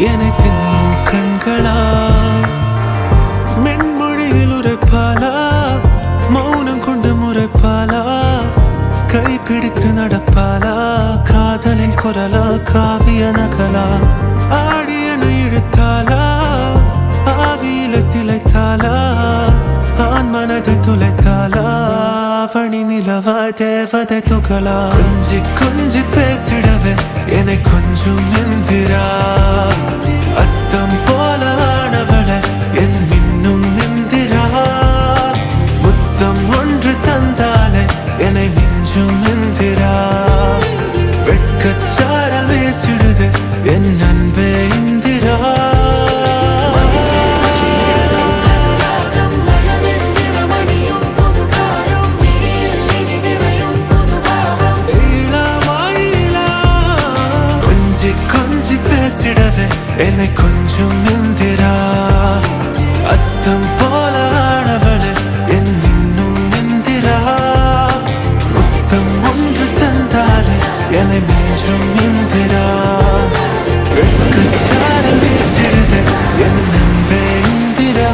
என்னை தின்னும் கண்களா மென்மொழியில் உரைப்பாலா மௌனம் கொண்டு முறைப்பாலா கைப்பிடித்து நடப்பாலா காதலின் குரலா காவிய நகலா ஆடியன இழுத்தாலா ஆவியில திளைத்தாலா ஆண் மனதை துளைத்தாலா பணி நிலவா தேவதை துகளா கொஞ்சி கொஞ்சி பேசிடவே என்னை கொஞ்சம் எந்திரா அத்தம் போல ஆனவளை என் மின்னும் எந்திரா முத்தம் ஒன்று தந்தாலே என்னை மிஞ்சும் எந்திரா வெட்கச்சாரல் வீசிடுது என் அன்பே இந்திரா கொஞ்சி பேசிடவே என்னை கொஞ்சம் எந்திரா அத்தம் போல ஆனவளை என் இன்னும் எந்திரா முத்தம் ஒன்று தந்தாலே என்னை மிஞ்சும் எந்திரா வெட்கச்சாரல் வீசிடுது என் அன்பே இந்திரா